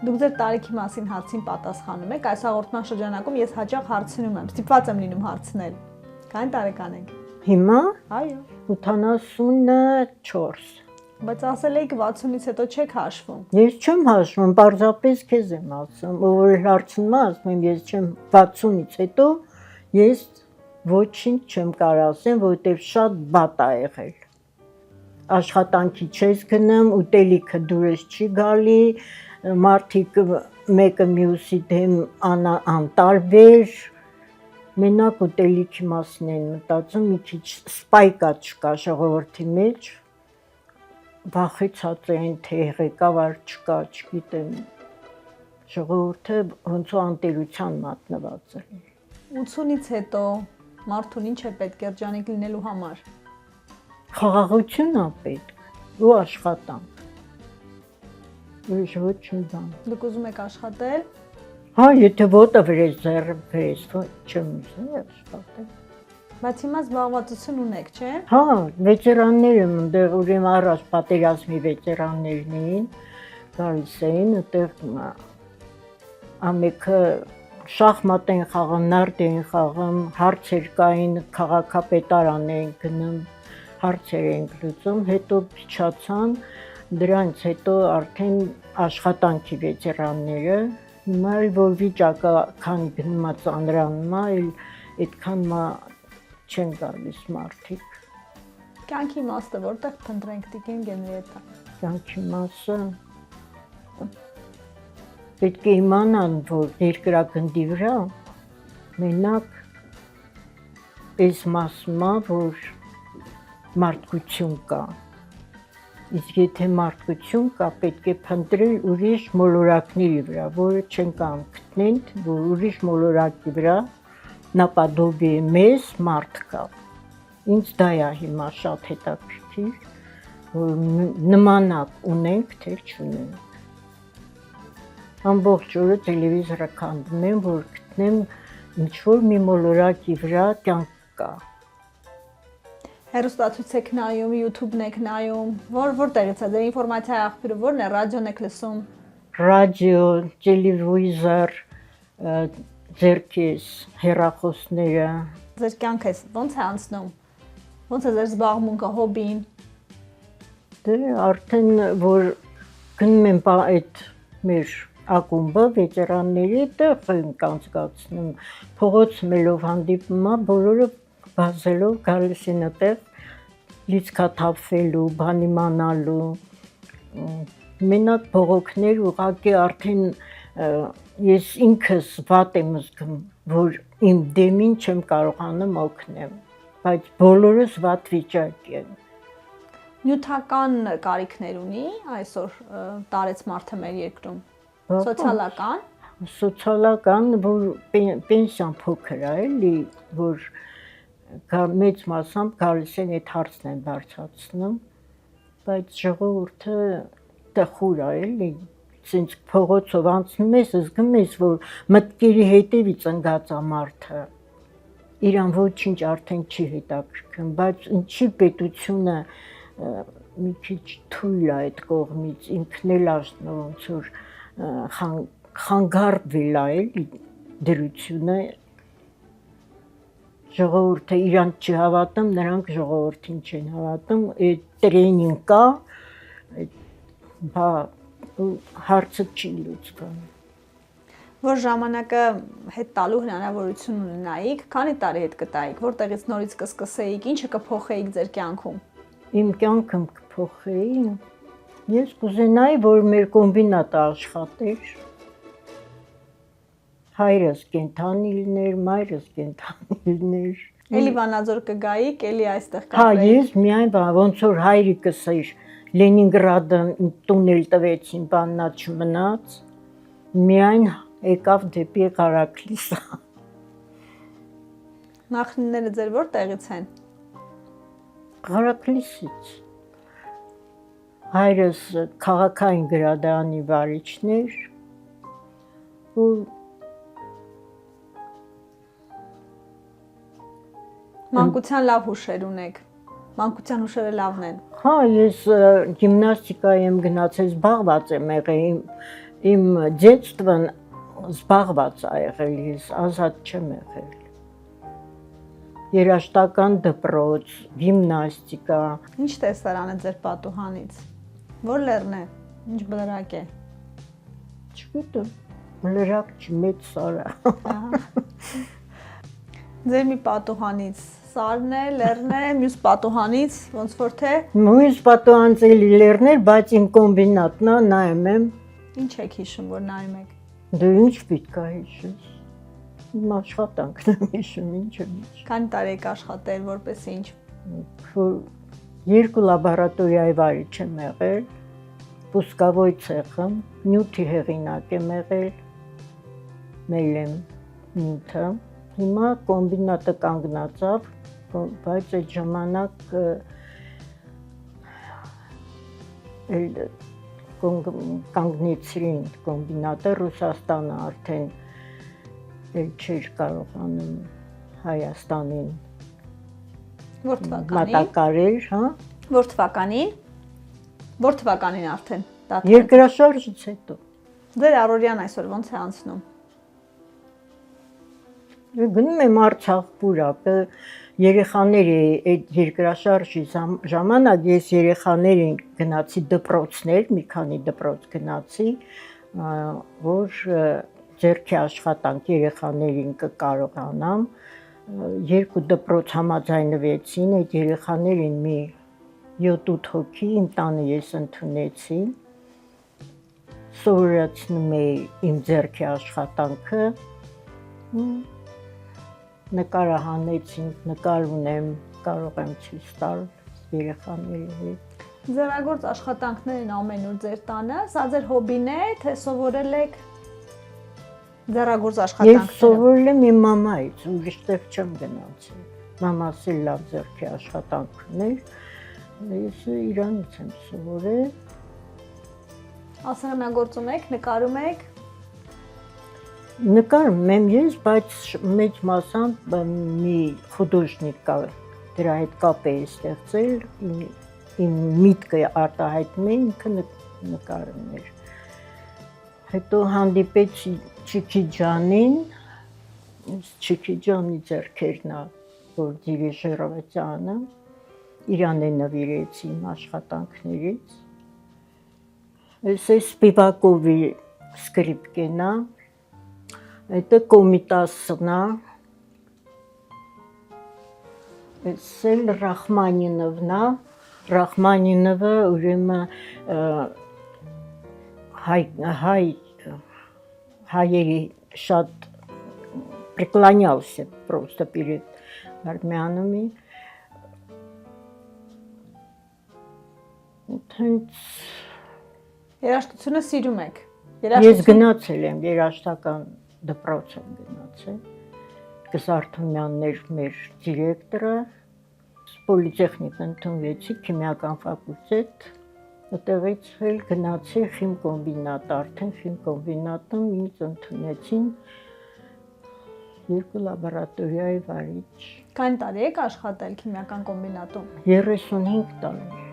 Դուք ձեր տարիքի մասին հարցին պատասխանում եք, այս հաղորդման շրջանակում ես հաճախ հարցնում եմ, ստիպված եմ լինում հարցնել։ Քանի տարեկան եք։ Հիմա Այո։ 84։ Բայց ասել եք 60-ից հետո չեք հաշվում։ Ես չեմ հաշվում, պարզապես քեզ եմ ասում, որ հարցնում ասում եմ, ես չեմ 60-ից հետո ես ոչինչ չեմ կարող ասեմ, որովհետև շատ բատ ա եղել։ Աշխատանքի չես գնում, ուտելիքը դուրս չի գալի, մարդիկ մեկը մյուսի դեմ անտարբեր, մենակ ուտելիքի մասին են մտածում, մի քիչ սպայկա չկա ժողովրդի մեջ, վախեցած են, թե ղեկավար չկա, չգիտեմ, ժողովուրդը ոնց ու անտերության մատնված է։ 80-ից հետո մարդուն ինչ է պետք երջանիկ լինելու համար։ Խաղաղություն ա պետք ու աշխատանք։ Ուրիշ ոչ մի բան։ Դուք ուզում եք աշխատել։ Հա, եթե ոտը վրես, ձեռը վրես, չեմ ուզում աշխատել։ Բայց հիմա զբաղվածություն ունեք, չէ՞։ Հա, վետերաններ եմ ընդեղ, ուրեմն առաջ պատերազմի վետերաններն էին, գալիս էին, այդտեղ ամենքը շախմատ են խաղում, նարդ են խաղում, հարցեր կային, քաղաքապետարան էին գնում, հարցեր ենք լուծում, հետո փչացան, դրանից հետո արդեն աշխատանքի վետերանները, հիմա էլ որ վիճակը քան գնում է ծանրանում է, այդքան չեն գալիս մարդիկ։ Կյանքի իմաստը որտեղ փնտրենք տիկին Գենրիետա։ Կյանքի մասը պետք է իմանան, որ երկրագնդի վրա մենակ այս մասում է, որ մարդկություն կա։ Իսկ եթե մարդկություն կա, պետք է փնտրել ուրիշ մոլորակների վրա, որը չեն կամ գտնեն, որ ուրիշ մոլորակի վրա նապադոբի մեզ մարդ կա։ Ինձ դա է հիմա շատ հետաքրքիր, որ նմանակ ունենք, թե չունենք։ Ամբողջ օրը տելևիզորը քանդում եմ, որ գտնեմ ինչ-որ մի մոլորակի վրա կյանք կա։ Հեռուստացույց եք նայում, YouTube-ն եք նայում, որտեղից է ձեր ինֆորմացիայի աղբյուրը ո՞րն է, ռադիոն եք լսում։ Ռադիո, տելևիզոր, ձերքիս, հեռախոսները։ Ձեր կյանքը ո՞նց է անցնում։ Ո՞նց է ձեր զբաղմունքը, հոբին։ Դե արդեն որ գնում եմ այդ մեր ակումբը վետերանների տեղ ենք անցկացնում, փողոցում ելով հանդիպում է, բոլորը բազելով գալիս են այդտեղ լիցքաթափվելու, բան իմանալու, մենակ բողոքներ ուղղակի արդեն ես ինքս վատ եմ զգում, որ իմ դեմին չեմ կարողանում օգնեմ, բայց բոլորս վատ վիճակի են։ Նյութական կարիքներ ունի այսօր տարեց մարդը մեր երկրում։ Սոցիալական։ Սոցիալական, որ պենսիան փոքր է, էլի, որ մեծ մասամբ գալիս են այդ հարցն են բարձրացնում, բայց ժողովուրդը տխուր է, էլի, ցինց փողոցով անցնում ես, զգում ես, որ մտքերի հետևից ընկած է մարդը, իրան ոչինչ արդեն չի հետաքրքրում, բայց ինչի պետությունը մի քիչ թույլ է այդ կողմից, ինքն էլ ոնց որ խանգարվել է, էլի, դրությունը, ժողովուրդը իրանք չի հավատում, նրանք ժողովրդին չեն հավատում, այդ տրեյնինգ կա, հարցը չի լուծվում։ Որ ժամանակը հետ տալու հնարավորություն ունենայիք, քանի տարի հետ կտայիք, որտեղից նորից կսկսեիք, ինչը կփոխեիք ձեր կյանքում։ Իմ կյանքում կփոխեի, ես կուզենայի, որ մեր կոմբինատը աշխատեր, հայրս կենդանի լիներ, մայրս կենդանի լիներ։ Էլի Վանաձոր կգայիք, էլի այստեղ կապեիք։ Հա, ես միայն ոնց որ հայրիկս էր Լենինգրադը տունել տվեցին, բաննա չմնաց, միայն եկավ դեպի Ղարաքլիսը։ Նախնիները ձեր որտեղից են։ Ղարաքլիսից։ Հայրս քաղաքային գրադարանի վարիչն էր ու մանկության լավ հուշեր ունեք։ Մանկության հուշերը լավն են։ Հա, ես գիմնաստիկայի եմ գնացել, զբաղված եմ եղել, Իմ детствն զբաղված ա եղել, ես ազատ չեմ եղել։ Երաժշտական դպրոց, գիմնաստիկա։ Ինչ տեսարան է ձեր պատուհանից։ Որ լեռն է, ինչ բլրակ է։ Չգիտեմ, լրակ չի, մեծ սար է։ Ձեր մի պատուհանից սարն է, լեռն է, մյուս պատուհանից ոնց որ թե։ Մյուս պատուհանից էլի լեռներ, բայց իմ կոմբինատն է, նայում եմ։ Ինչ եք հիշում, որ նայում եք։ Դե ինչ պիտի կա հիշես։ Իմ աշխատանքն եմ հիշում, ինչ եմ հիշում։ Քանի տարի եք աշխատել, որպես ինչ։ Երկու լաբորատորիայի վարիչ եմ եղել, պուսկավոյ ցեխում, նյութի հեղինակ եմ եղել, մելեմ նյութը։ Հիմա կոմբինատը կանգնածավ, բայց այդ ժամանակ կանգնեցրին կոմբինատը, Ռուսաստանը արդեն չէր կարողանում Հայաստանին Որ թվականին։ մատակարել, հա։ Որ թվականին։ Որ թվականին արդեն։ Երկրաշարժից հետո։ Ձեր առօրյան այսօր ոնց է անցնում։ Գնում եմ Արցախ պուրակ, երեխաների այդ երկրաշարժի ժամանակ ես երեխաներին գնացի դպրոցներ, մի քանի դպրոց գնացի, որ ձեռքի աշխատանք երեխաներին կկարողանամ, երկու դպրոց համաձայնվեցին, այդ երեխաներին մի 7-8 հոգի իմ տանը ես ընդունեցի, սովորեցնում էի իմ ձեռքի աշխատանքը, նկարահանեցինք, նկար ունեմ, կարող եմ ցույց տալ երեխաների հետ։ Ձեռագործ աշխատանքներն ամենուր ձեր տանը, սա ձեր հոբին է, թե սովորել եք ձեռագործ աշխատանքները։ Ես սովորել եմ իմ մամայից, ուրիշ տեղ չեմ գնացել։ Մամաս էլ լավ ձեռքի աշխատանք ուներ, ես իրանից եմ սովորել։ Ասեղնագործում եք, նկարում եք։ Նկարում եմ ես, բայց մեծ մասամբ մի խուդոժնիկ կա, դրա հետ կապ է ստեղծել, իմ միտքը արտահայտում է, ինքը նկարում էր։ Հետո հանդիպեցի Չիքիջանին, Չիքիջանի ձեռքերն է, որ դիրիժորով է ծանը, իրան է նվիրեցի իմ աշխատանքներից։ Ես Սպիվակովի սկրիպկեն է, это Կոմիտասն է, ես էլ Ռախմանինովն է, Ռախմանինովը ուրեմն հայերի շատ преклонялся просто перед армянами. Երաժշտությունը սիրում եք։ Ես գնացել եմ երաժշտական դպրոց եմ գնացել։ Կսարթումյանն էր մեր դիրեկտորը, պոլիտեխնիկ ընդունվեցի, քիմիական ֆակուլտետ, այդտեղից էլ գնացի խիմկոմբինատ, արդեն խիմկոմբինատում ինձ ընդունեցին երկու լաբորատորիայի վարիչ։ Քանի տարի եք աշխատել քիմիական կոմբինատում։ 35 տարի։